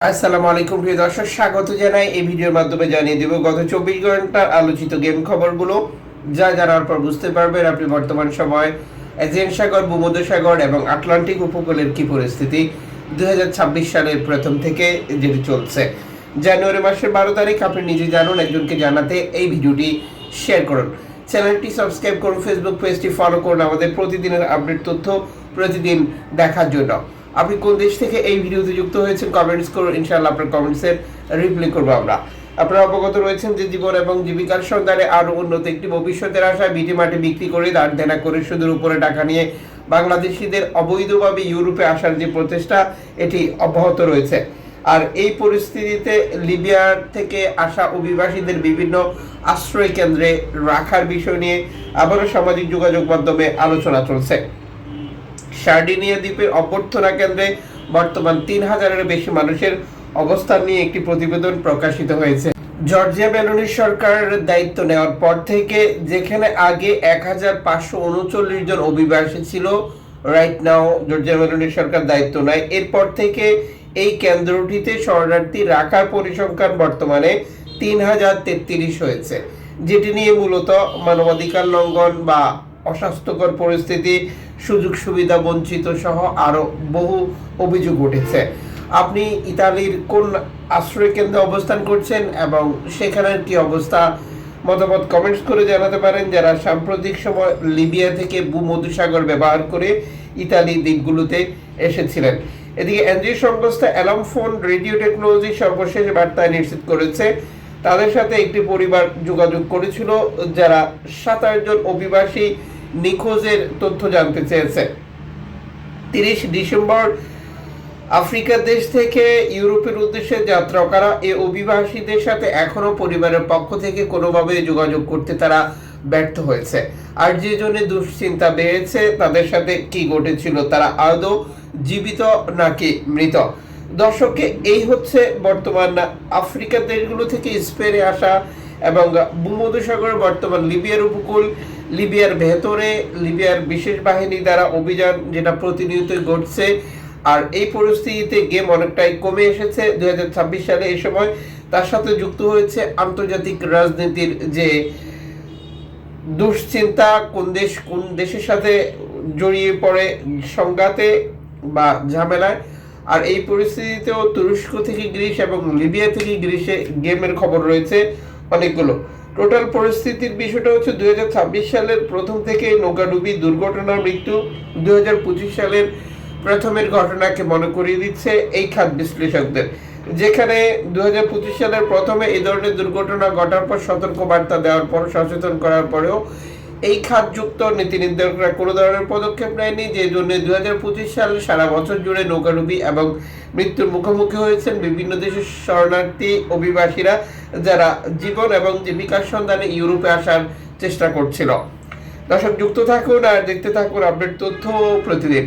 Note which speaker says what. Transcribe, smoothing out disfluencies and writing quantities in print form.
Speaker 1: আসসালামু আলাইকুম প্রিয় দর্শক, স্বাগত জানাই এই ভিডিওর মাধ্যমে জানিয়ে দেব গত 24 ঘন্টার আলোচিত গেম খবরগুলো। যা জানার পর বুঝতে পারবেন আপনি বর্তমান সময় এজিয়ান সাগর, ভূমধ্যসাগর এবং আটলান্টিক উপকূলের কি পরিস্থিতি 2026 সালের প্রথম থেকে যেটি চলছে। জানুয়ারি মাসের 12 তারিখ আপনি নিজে জানুন, একজনকে জানাতে এই ভিডিওটি শেয়ার করুন। চ্যানেলটি সাবস্ক্রাইব করুন, ফেসবুক পেজটি ফলো করুন আমাদের প্রতিদিনের আপডেট তথ্য প্রতিদিন দেখার জন্য। আপনি কোন দেশ থেকে এই ভিডিওতে যুক্ত হয়েছেন কমেন্টস করুন, ইনশাআল্লাহ আপনার কমেন্টসের রিপ্লাই করবো আমরা। আপনারা অবগত রয়েছেন যে জীবন এবং জীবিকার সন্ধানে আরো উন্নত একটি ভবিষ্যতের আশায় ভিটে মাটি বিক্রি করে দাঁড় দেনা করে সুদের উপরে টাকা নিয়ে বাংলাদেশিদের অবৈধভাবে ইউরোপে আসার যে প্রচেষ্টা এটি অব্যাহত রয়েছে। আর এই পরিস্থিতিতে লিবিয়ার থেকে আসা অভিবাসীদের বিভিন্ন আশ্রয় কেন্দ্রে রাখার বিষয় নিয়ে আবারও সামাজিক যোগাযোগ মাধ্যমে আলোচনা চলছে। সার্ডিনিয়া দ্বীপের অভ্যর্থনা কেন্দ্রে বর্তমান 3000-এর বেশি মানুষের অবস্থান নিয়ে একটি প্রতিবেদন প্রকাশিত হয়েছে। জর্জিয়া মেলোনির সরকার দায়িত্ব নেওয়ার পর থেকে যেখানে আগে 1539 জন অভিবাসী ছিল, রাইট নাও জর্জিয়া মেলোনির সরকার দায়িত্ব নেয়, এরপর থেকে এই কেন্দ্রটিতে শরণার্থী রাখার পরিসংখ্যান বর্তমানে 3033 হয়েছে, যেটি নিয়ে মূলত মানবাধিকার লঙ্ঘন বা অস্বাস্থ্যকর পরিস্থিতি, সুযোগ সুবিধা বঞ্চিত সহ আরো বহু অভিযোগ উঠেছে। আপনি ইতালির কোন আশ্রয় কেন্দ্রে অবস্থান করছেন এবং সেখানের কি অবস্থা, মতামত কমেন্টস করে জানাতে পারেন। যারা সাম্প্রতিক সময় লিবিয়া থেকে ভূমধ্যসাগর ব্যবহার করে ইতালি দ্বীপগুলোতে এসেছিলেন। এদিকে এনজিও সংস্থা অ্যালাম ফোন রেডিও টেকনোলজি সর্বশেষ বার্তায় নিশ্চিত করেছে তাদের সাথে একটি পরিবার যোগাযোগ করেছিল যারা 27 জন অভিবাসী নিখোঁজের তথ্য জানতে চেয়েছে। 30 ডিসেম্বর আফ্রিকার দেশ থেকে ইউরোপের উদ্দেশ্যে যাত্রা করা এই অভিবাসীদের সাথে এখনো পরিবারের পক্ষ থেকে কোনোভাবে যোগাযোগ করতে তারা ব্যর্থ হয়েছে। আর যে জন্য দুশ্চিন্তা বেড়েছে তাদের সাথে কি ঘটেছিল, তারা আদৌ জীবিত নাকি মৃত। দর্শককে এই হচ্ছে বর্তমান আফ্রিকার দেশগুলো থেকে স্পেনে আসা এবং ভূমধ্যসাগরের বর্তমান লিবিয়ার উপকূল, লিবিয়ার ভেতরে লিবিয়ার বিশেষ বাহিনী দ্বারা অভিযান যেটা প্রতিনিয়তই ঘটছে। আর এই পরিস্থিতিতে গেম অনেকটাই কমে এসেছে 2026 সালে। এই সময় তার সাথে যুক্ত হয়েছে আন্তর্জাতিক রাজনীতির যে দুশ্চিন্তা, কোন দেশ কোন দেশের সাথে জড়িয়ে পড়ে সংঘাতে বা ঝামেলায়। আর এই পরিস্থিতিতেও তুরস্ক থেকে গ্রিস এবং লিবিয়া থেকে গ্রিসে গেমের খবর রয়েছে অনেকগুলো। টোটাল পরিস্থিতির বিষয়টা হচ্ছে 2026 সালের প্রথম থেকে নৌকাডুবি দুর্ঘটনার মৃত্যু 2025 সালের প্রথমের ঘটনাকে মনে করিয়ে দিচ্ছে এই খাত বিশ্লেষকদের। যেখানে 2025 সালের প্রথমে এই ধরনের দুর্ঘটনা ঘটার পর সতর্ক বার্তা দেওয়ার পর, সচেতন করার পরেও এই খাতযুক্ত নীতি নির্ধারকরা কোনো ধরনের পদক্ষেপ নেয়নি, যে জন্য 2025 সালে সারা বছর জুড়ে নৌকাডুবি এবং মৃত্যুর মুখোমুখি হয়েছেন বিভিন্ন দেশের শরণার্থী অভিবাসীরা, যারা জীবন এবং জীবিকার সন্ধানে ইউরোপে আসার চেষ্টা করছিল। দর্শক যুক্ত থাকুন আর দেখতে থাকুন আপডেট তথ্য প্রতিদিন।